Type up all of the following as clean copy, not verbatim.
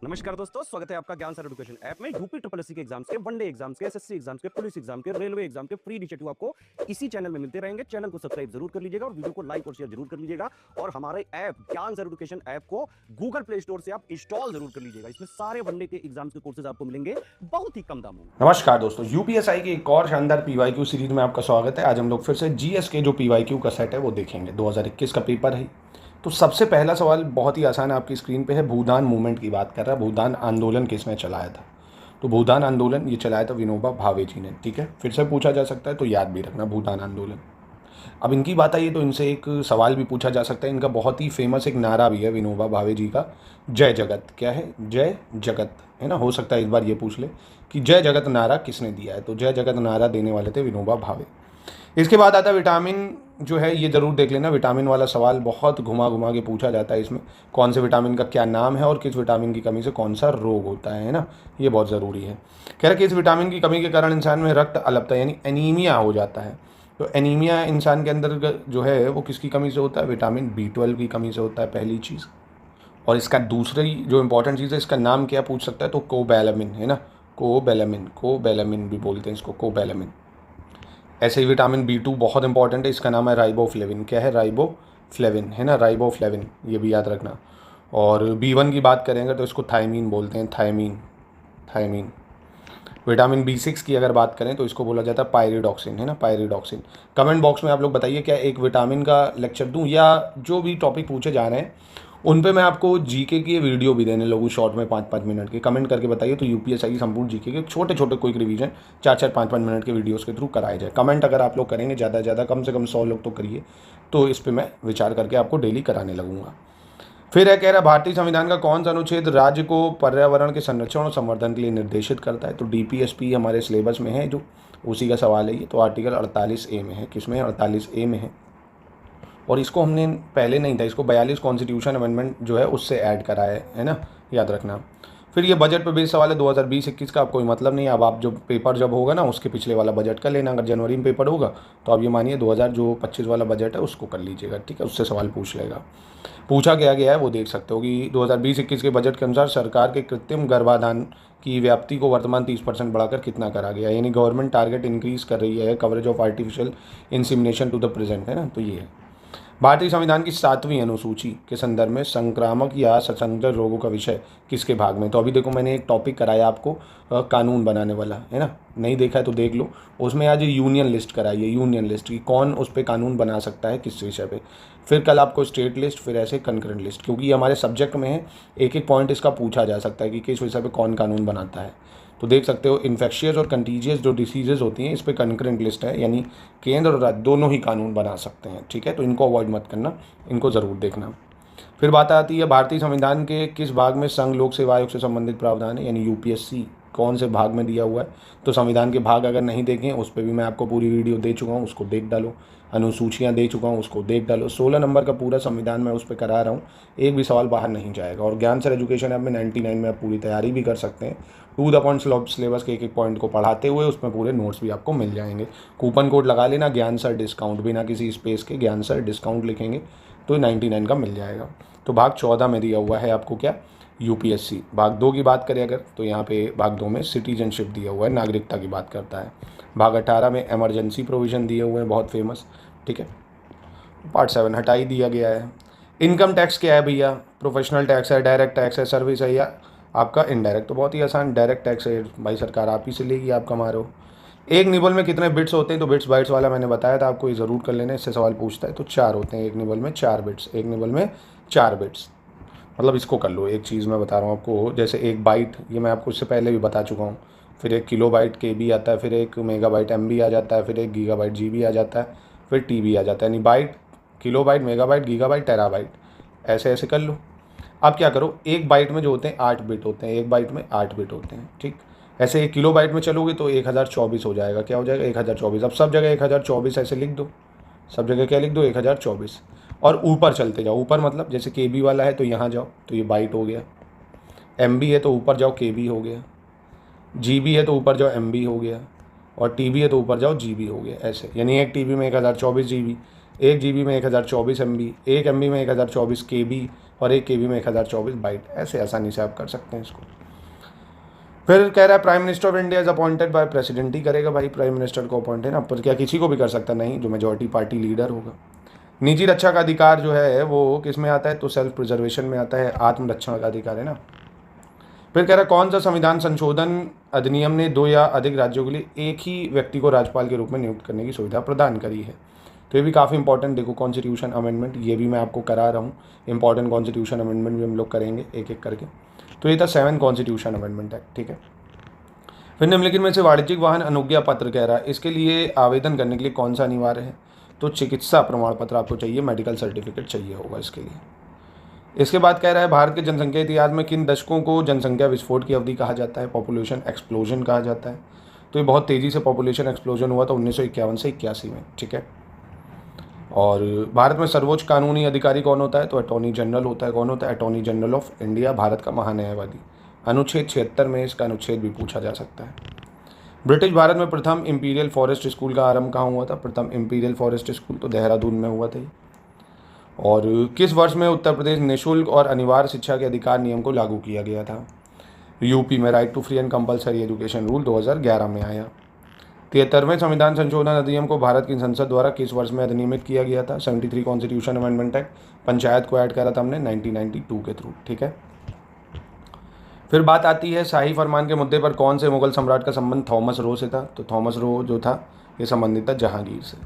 नमस्कार दोस्तों, स्वागत है आपका ज्ञान सर एजुकेशन ऐप में। यूपी ट्रिपल एससी के एग्जाम्स के, वनडे एग्जाम्स के, एसएससी एग्जाम्स के, पुलिस एग्जाम के, रेलवे एग्जाम के फ्री इनिशिएटिव आपको इसी चैनल में मिलते रहेंगे। चैनल को सब्सक्राइब जरूर कर लीजिएगा और वीडियो को लाइक और शेयर जरूर कर लीजिएगा। और हमारे ऐप ज्ञान सर एजुकेशन ऐप को गूगल प्ले स्टोर से आप इंस्टॉल जरूर कर लीजिएगा। इसमें सारे वनडे के एग्जाम्स के कोर्सेज आपको मिलेंगे बहुत ही कम दामों में। नमस्कार दोस्तों, यूपीएसआई की एक और शानदार पीवाईक्यू सीरीज में आपका स्वागत है। आज हम लोग फिर से जीएस के जो पीवाईक्यू का सेट है वो देखेंगे। 2021 का पेपर है। तो सबसे पहला सवाल बहुत ही आसान आपकी स्क्रीन पे है। भूदान मूवमेंट की बात कर रहा है। भूदान आंदोलन किसने चलाया था? तो भूदान आंदोलन ये चलाया था विनोबा भावे जी ने। ठीक है, फिर से पूछा जा सकता है तो याद भी रखना भूदान आंदोलन। अब इनकी बात आई तो इनसे एक सवाल भी पूछा जा सकता है। इनका बहुत ही फेमस एक नारा भी है विनोबा भावे जी का, जय जगत। क्या है? जय जगत, है ना। हो सकता है इस बार ये पूछ ले कि जय जगत नारा किसने दिया है। तो जय जगत नारा देने वाले थे विनोबा भावे। इसके बाद आता है विटामिन जो है, ये ज़रूर देख लेना। विटामिन वाला सवाल बहुत घुमा घुमा के पूछा जाता है इसमें। कौन से विटामिन का क्या नाम है और किस विटामिन की कमी से कौन सा रोग होता है ना। ये बहुत ज़रूरी है। कह रहे कि इस विटामिन की कमी के कारण इंसान में रक्त अलपता यानी एनीमिया हो जाता है। तो एनीमिया इंसान के अंदर जो है वो किसकी कमी से होता है? विटामिन B12 की कमी से होता है, पहली चीज़। और इसका दूसरी जो इंपॉर्टेंट चीज़ है, इसका नाम क्या पूछ सकता है? तो कोबैलामिन, है ना। कोबैलामिन, कोबैलामिन भी बोलते हैं इसको, कोबैलामिन। ऐसे ही विटामिन B2 बहुत इंपॉर्टेंट है। इसका नाम है राइबोफ्लेविन। क्या है? राइबोफ्लेविन, है ना, राइबोफ्लेविन, ये भी याद रखना। और B1 की बात करेंगे तो इसको थायमीन बोलते हैं, थायमीन, थायमीन। विटामिन B6 की अगर बात करें तो इसको बोला जाता है पायरिडॉक्सिन, है ना, पायरिडॉक्सिन। कमेंट बॉक्स में आप लोग बताइए क्या एक विटामिन का लेक्चर दूं, या जो भी टॉपिक पूछे जा रहे हैं उन पे मैं आपको जीके की वीडियो भी देने लगूँ शॉर्ट में 5-5 मिनट के। कमेंट करके बताइए तो यूपीएसआई की संपूर्ण जीके के छोटे छोटे क्विक रिवीजन 4-4, 5-5 मिनट के वीडियोस के थ्रू कराए जाए। कमेंट अगर आप लोग करेंगे ज़्यादा से ज़्यादा, कम से कम 100 लोग तो करिए, तो इस पर मैं विचार करके आपको डेली कराने लगूंगा। फिर है, कह रहा भारतीय संविधान का कौन सा अनुच्छेद राज्य को पर्यावरण के संरक्षण और संवर्धन के लिए निर्देशित करता है? तो डीपीएसपी हमारे सिलेबस में है, जो उसी का सवाल है ये। तो आर्टिकल 48A में है। किसमें? 48A में है। और इसको हमने पहले नहीं था, इसको 42 कॉन्स्टिट्यूशन अमेंडमेंट जो है उससे ऐड करा है ना, याद रखना। फिर ये बजट पे बेस्ड सवाल है 2020-21 का। अब कोई मतलब नहीं। अब आप जो पेपर जब होगा ना उसके पिछले वाला बजट का लेना। अगर जनवरी में पेपर होगा तो आप ये मानिए 2025 वाला बजट है उसको कर लीजिएगा। ठीक है, उससे सवाल पूछ लेगा। पूछा गया है वो देख सकते हो कि 2020-21 के बजट के अनुसार सरकार के कृत्रिम गर्भाधान की व्याप्ति को वर्तमान 30% बढ़ाकर कितना करा गया, यानी गवर्नमेंट टारगेट इंक्रीज कर रही है coverage of artificial insemination to the present, है ना। तो ये है भारतीय संविधान की 7वीं अनुसूची के संदर्भ में संक्रामक या संसंक्रामक रोगों का विषय किसके भाग में? तो अभी देखो मैंने एक टॉपिक कराया आपको कानून बनाने वाला, है ना। नहीं देखा है तो देख लो। उसमें आज यूनियन लिस्ट कराई है, यूनियन लिस्ट की कौन उस पर कानून बना सकता है, किस विषय पे। फिर कल आपको स्टेट लिस्ट, फिर ऐसे कंकरेंट लिस्ट, क्योंकि ये हमारे सब्जेक्ट में है। एक एक पॉइंट इसका पूछा जा सकता है कि किस विषय पे कौन कानून बनाता है। तो देख सकते हो इन्फेक्शियस और कंटीजियस जो डिसीजेज होती हैं इस पर कंकरेंट लिस्ट है, यानी केंद्र और राज्य दोनों ही कानून बना सकते हैं। ठीक है, तो इनको अवॉइड मत करना, इनको ज़रूर देखना। फिर बात आती है भारतीय संविधान के किस भाग में संघ लोक सेवा आयोग से संबंधित प्रावधान है, यानी यूपीएससी कौन से भाग में दिया हुआ है। तो संविधान के भाग अगर नहीं देखें उस पर भी मैं आपको पूरी वीडियो दे चुका हूँ, उसको देख डालो। अनुसूचियाँ दे चुका हूँ, उसको देख डालो। 16 नंबर का पूरा संविधान मैं उस पर करा रहा हूँ, एक भी सवाल बाहर नहीं जाएगा। और ज्ञान सर एजुकेशन ऐप में 99 में आप पूरी तैयारी भी कर सकते हैं। टू द पॉइंट सिलेबस के एक एक पॉइंट को पढ़ाते हुए उसमें पूरे नोट्स भी आपको मिल जाएंगे। कूपन कोड लगा लेना ज्ञान सर डिस्काउंट, बिना किसी स्पेस के ज्ञान सर डिस्काउंट लिखेंगे तो 99 का मिल जाएगा। तो भाग 14 में दिया हुआ है आपको क्या, यूपीएससी। भाग 2 की बात करें अगर तो यहाँ पे भाग 2 में सिटीजनशिप दिया हुआ है, नागरिकता की बात करता है। भाग 18 में इमरजेंसी प्रोविज़न दिए हुए हैं, बहुत फेमस। ठीक है, पार्ट 7 हटा ही दिया गया है। इनकम टैक्स क्या है भैया? प्रोफेशनल टैक्स है, डायरेक्ट टैक्स है, सर्विस है, या आपका इनडायरेक्ट? तो बहुत ही आसान, डायरेक्ट टैक्स है भाई, सरकार आप ही से लेगी, आप कमा रहे हो। एक निबल में कितने बिट्स होते हैं? तो बिट्स बाइट्स वाला मैंने बताया था आपको, ये ज़रूर कर लेना, इससे सवाल पूछता है। तो 4 होते हैं एक निबल में, 4 बिट्स, एक निबल में 4 बिट्स। मतलब इसको कर लो। एक चीज़ मैं बता रहा हूँ आपको, जैसे एक बाइट, ये मैं आपको इससे पहले भी बता चुका हूँ। फिर एक किलो बाइट KB आता है, फिर एक मेगाबाइट MB आ जाता है, फिर एक गीगाबाइट GB आ जाता है, फिर TB आ जाता है। यानी byte, kilobyte, megabyte, gigabyte, terabyte, ऐसे ऐसे कर लो। अब क्या करो, एक बाइट में जो होते हैं 8 बिट होते हैं, एक बाइट में 8 बिट होते हैं। ठीक, ऐसे एक किलो बाइट में चलोगे तो 1024 हो जाएगा। क्या हो जाएगा? 1024। अब सब जगह 1024 ऐसे लिख दो, सब जगह क्या लिख दो? 1024। और ऊपर चलते जाओ, ऊपर मतलब जैसे KB वाला है तो यहाँ जाओ तो ये बाइट हो गया, MB है तो ऊपर जाओ KB हो गया, GB है तो ऊपर जाओ MB हो गया, और TB है तो ऊपर जाओ GB हो गया। ऐसे, यानी एक TB में 1024 GB, एक GB में 1024 MB, एक MB में 1024 KB, और 1 KB में 1024 बाइट, ऐसे आसानी से आप कर सकते हैं इसको। फिर कह रहा है prime minister of India is appointed by president ही करेगा भाई, प्राइम मिनिस्टर को अपॉइंट है ना, पर क्या किसी को भी कर सकता नहीं, जो मेजॉरिटी पार्टी लीडर होगा। निजी रक्षा का अधिकार जो है वो किस में आता है, तो सेल्फ प्रिजर्वेशन में आता है, आत्मरक्षा का अधिकार है ना। फिर कह रहा है कौन सा संविधान संशोधन अधिनियम ने 2 या अधिक राज्यों के लिए एक ही व्यक्ति को राज्यपाल के रूप में नियुक्त करने की सुविधा प्रदान करी है। तो ये भी काफ़ी इंपॉर्टेंट, देखो कॉन्स्टिट्यूशन अमेंडमेंट, ये भी मैं आपको करा रहा हूँ, इंपॉर्टेंट कॉन्स्टिट्यूशन अमेंडमेंट भी हम लोग करेंगे एक एक करके। तो ये था 7 कॉन्स्टिट्यूशन अमेंडमेंट एक्ट, ठीक है। फिर निम्नलिखित में से वाणिज्यिक वाहन अनुज्ञा पत्र कह रहा है, इसके लिए आवेदन करने के लिए कौन सा अनिवार्य है, तो चिकित्सा प्रमाण पत्र आपको चाहिए, मेडिकल सर्टिफिकेट चाहिए होगा इसके लिए। इसके बाद कह रहा है भारत के जनसंख्या इतिहास में किन दशकों को जनसंख्या विस्फोट की अवधि कहा जाता है, पॉपुलेशन एक्सप्लोजन कहा जाता है। तो ये बहुत तेज़ी से पॉपुलेशन एक्सप्लोजन हुआ था 1951 से 81 में, ठीक है। और भारत में सर्वोच्च कानूनी अधिकारी कौन होता है, तो अटॉर्नी जनरल होता है। कौन होता है, attorney general of India, Bharat का महान्यायवादी। अनुच्छेद 76 में इसका अनुच्छेद भी पूछा जा सकता है। ब्रिटिश भारत में प्रथम इंपीरियल फॉरेस्ट स्कूल का आरंभ कहाँ हुआ था, प्रथम इंपीरियल फॉरेस्ट स्कूल तो देहरादून में हुआ था। और किस वर्ष में उत्तर प्रदेश निःशुल्क और अनिवार्य शिक्षा के अधिकार नियम को लागू किया गया था, यूपी में right to free and compulsory education rule 2011 में आया। 73वें संविधान संशोधन अधिनियम को भारत की संसद द्वारा किस वर्ष में अधिनियमित किया गया था, 73 कॉन्स्टिट्यूशन अमेंडमेंट एक्ट, पंचायत को ऐड करा था हमने 1992 के थ्रू, ठीक है। फिर बात आती है शाही फरमान के मुद्दे पर कौन से मुगल सम्राट का संबंध थॉमस रो से था, तो थॉमस रो जो था ये संबंधित था जहांगीर से।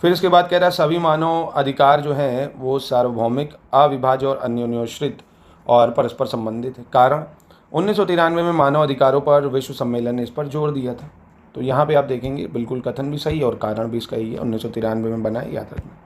फिर इसके बाद कह रहा है सभी मानव अधिकार जो हैं वो सार्वभौमिक, अविभाज्य और अन्योन्याश्रित और परस्पर संबंधित है। कारण 1993 में मानव अधिकारों पर विश्व सम्मेलन ने इस पर जोर दिया था। तो यहाँ पे आप देखेंगे बिल्कुल कथन भी सही है और कारण भी इसका ही है, 1993 में बना है, याद रखना।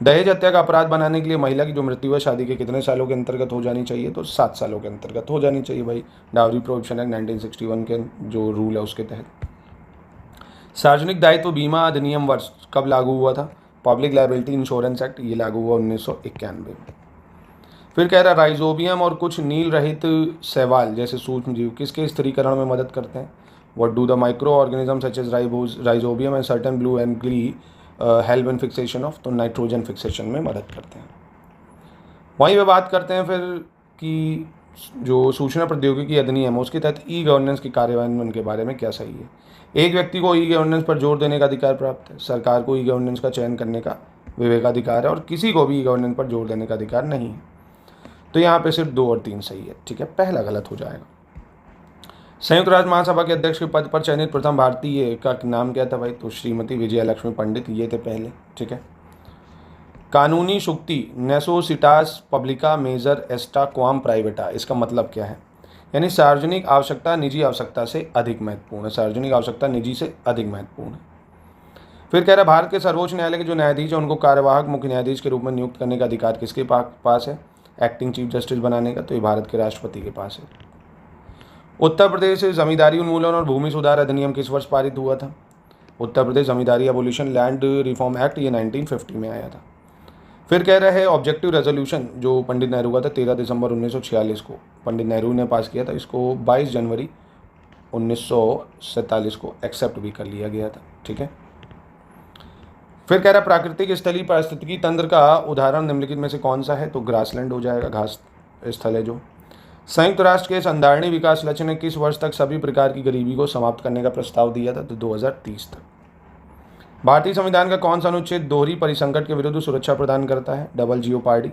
दहेज हत्या का अपराध बनाने के लिए महिला की जो मृत्यु है शादी के कितने सालों के अंतर्गत हो जानी चाहिए, तो 7 सालों के अंतर्गत हो जानी चाहिए भाई, डावरी प्रोहिबिशन एक्ट 1961 के जो रूल है उसके तहत। सार्वजनिक दायित्व बीमा अधिनियम वर्ष कब लागू हुआ था, पब्लिक लायबिलिटी इंश्योरेंस एक्ट, ये लागू हुआ 1991 में। फिर कह रहा है राइजोबियम और कुछ नील रहित शैवाल जैसे सूक्ष्म जीव किसके स्थिरीकरण में मदद करते हैं, what do the microorganism such as rhizobium and certain blue and ग्ली हेल्प इन फिक्सेशन ऑफ, तो नाइट्रोजन फिक्सेशन में मदद करते हैं। वहीं पे बात करते हैं फिर कि जो सूचना प्रौद्योगिकी अधिनियम है उसके तहत ई गवर्नेंस के कार्यान्वयन के बारे में क्या सही है। एक व्यक्ति को ई गवर्नेंस पर जोर देने का अधिकार प्राप्त है, सरकार को ई गवर्नेंस का चयन करने का विवेकाधिकार है और किसी को भी ई गवर्नेंस पर जोर देने का अधिकार नहीं है। तो यहाँ पे सिर्फ 2 और 3 सही है, ठीक है, पहला गलत हो जाएगा। संयुक्त राष्ट्र महासभा के अध्यक्ष के पद पर चयनित प्रथम भारतीय का नाम क्या था भाई, तो श्रीमती विजया लक्ष्मी पंडित, ये थे पहले, ठीक है। कानूनी शुक्ति नेसोसिटास पब्लिका मेजर एस्टा क्वाम प्राइवेटा, इसका मतलब क्या है, यानी सार्वजनिक आवश्यकता निजी आवश्यकता से अधिक महत्वपूर्ण है, सार्वजनिक आवश्यकता निजी से अधिक महत्वपूर्ण है। फिर कह रहा है भारत के सर्वोच्च न्यायालय के जो न्यायाधीश हैं उनको कार्यवाहक मुख्य न्यायाधीश के रूप में नियुक्त करने का अधिकार किसके पास है, एक्टिंग चीफ जस्टिस बनाने का, तो ये भारत के राष्ट्रपति के पास है। उत्तर प्रदेश जमींदारी उन्मूलन और भूमि सुधार अधिनियम किस वर्ष पारित हुआ था, उत्तर प्रदेश जमींदारी एबोलिशन लैंड रिफॉर्म एक्ट, ये 1950 में आया था। फिर कह रहे हैं ऑब्जेक्टिव रेजोल्यूशन जो पंडित नेहरू का था 13 दिसंबर 1946 को पंडित नेहरू ने पास किया था, इसको 22 जनवरी 1947 को एक्सेप्ट भी कर लिया गया था, ठीक है। फिर कह रहा है प्राकृतिक स्थलीय पारिस्थितिकी तंत्र का उदाहरण निम्नलिखित में से कौन सा है, तो ग्रासलैंड हो जाएगा, घास स्थल है जो। संयुक्त राष्ट्र के संधारणीय विकास लक्ष्य ने किस वर्ष तक सभी प्रकार की गरीबी को समाप्त करने का प्रस्ताव दिया था, तो 2030 तक। भारतीय संविधान का कौन सा अनुच्छेद दोहरी परिसंकट के विरुद्ध सुरक्षा प्रदान करता है, डबल जियोपार्डी,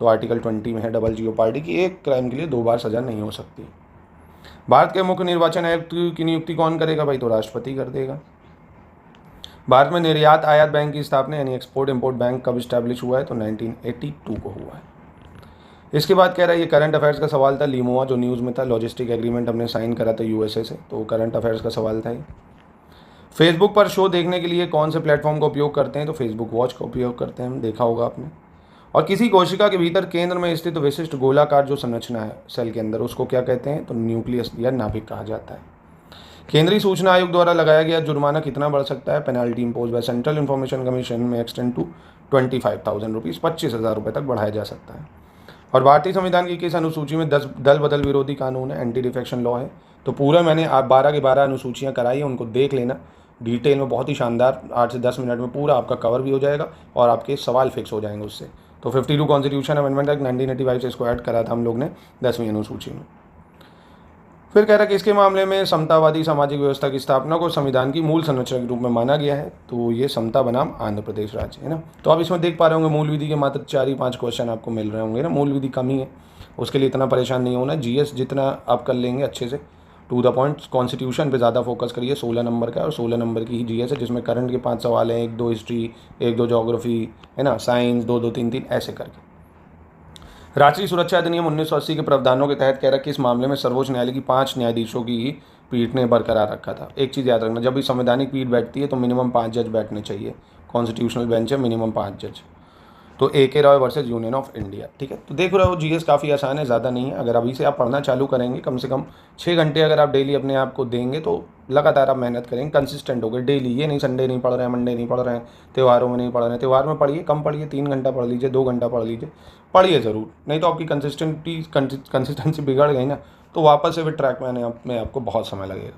तो आर्टिकल 20 में है डबल जियोपार्डी की एक क्राइम के लिए 2 बार सजा नहीं हो सकती। भारत के मुख्य निर्वाचन आयुक्त की नियुक्ति कौन करेगा भाई, तो राष्ट्रपति कर देगा। भारत में निर्यात आयात बैंक की स्थापना यानी एक्सपोर्ट इंपोर्ट बैंक कब स्टैब्लिश हुआ है, तो 1982 को हुआ है। इसके बाद कह रहा है ये करंट अफेयर्स का सवाल था, लीमोआ जो न्यूज़ में था, लॉजिस्टिक एग्रीमेंट हमने साइन करा था यूएसए से, तो करंट अफेयर्स का सवाल था ये। फेसबुक पर शो देखने के लिए कौन से प्लेटफॉर्म का उपयोग करते हैं, तो फेसबुक वॉच का उपयोग करते हैं, देखा होगा आपने। और किसी कोशिका के भीतर केंद्र में स्थित विशिष्ट गोलाकार जो संरचना है सेल के अंदर उसको क्या कहते हैं, तो न्यूक्लियस या नाभिक कहा जाता है। केंद्रीय सूचना आयोग द्वारा लगाया गया जुर्माना कितना बढ़ सकता है, penalty impose by central information commission में एक्सटेंड टू 25,000 रुपीज़, 25,000 रुपये तक बढ़ाया जा सकता है। और भारतीय संविधान की किस अनुसूची में 10 दल बदल विरोधी कानून है, एंटी डिफेक्शन लॉ है। तो पूरा मैंने आप 12 की 12 अनुसूचियाँ कराई है, उनको देख लेना डिटेल में, बहुत ही शानदार, 8 से 10 मिनट में पूरा आपका कवर भी हो जाएगा और आपके सवाल फिक्स हो जाएंगे उससे। तो 52 कॉन्स्टिट्यूशन अमेंडमेंट एक्ट 1985 से इसको ऐड करा था हम लोग ने 10वीं अनुसूची में। फिर कह रहा है कि इसके मामले में समतावादी सामाजिक व्यवस्था की स्थापना को संविधान की मूल संरचना के रूप में माना गया है। तो ये समता बनाम आंध्र प्रदेश राज्य है ना। तो आप इसमें देख पा रहे होंगे मूल विधि के मात्र 4 ही 5 क्वेश्चन आपको मिल रहे होंगे ना। मूल विधि कम ही है, उसके लिए इतना परेशान नहीं होना। जीएस जितना आप कर लेंगे अच्छे से टू द पॉइंट। कॉन्स्टिट्यूशन पे ज़्यादा फोकस करिए, 16 नंबर का, और 16 नंबर की ही जीएस है जिसमें करंट के 5 सवाल हैं, 1-2 हिस्ट्री, 1-2 ज्योग्राफी है ना, साइंस 2-2 3-3 ऐसे करके। राष्ट्रीय सुरक्षा अधिनियम 1980 के प्रावधानों के तहत कह रहा है कि इस मामले में सर्वोच्च न्यायालय की 5 न्यायाधीशों की पीठ ने बरकरार रखा था। एक चीज़ याद रखना, जब भी संवैधानिक पीठ बैठती है तो मिनिमम 5 जज बैठने चाहिए। कॉन्स्टिट्यूशनल बेंच है, मिनिमम 5 जज। तो AK Roy versus union of India, ठीक है। तो देख रहे हो जीएस काफ़ी आसान है, ज़्यादा नहीं है। अगर अभी से आप पढ़ना चालू करेंगे, कम से कम 6 घंटे अगर आप डेली अपने आप को देंगे तो लगातार आप मेहनत करेंगे, कंसिस्टेंट हो गए डेली। ये नहीं संडे नहीं पढ़ रहे हैं, मंडे नहीं पढ़ रहे हैं, त्योहारों में नहीं पढ़ रहे हैं। त्यौहार में पढ़िए, कम पढ़िए, 3 घंटा पढ़ लीजिए, 2 घंटा पढ़ लीजिए, पढ़िए ज़रूर। नहीं तो आपकी कंसिस्टेंसी बिगड़ गई ना, तो वापस से फिर ट्रैक में आने में आपको बहुत समय लगेगा।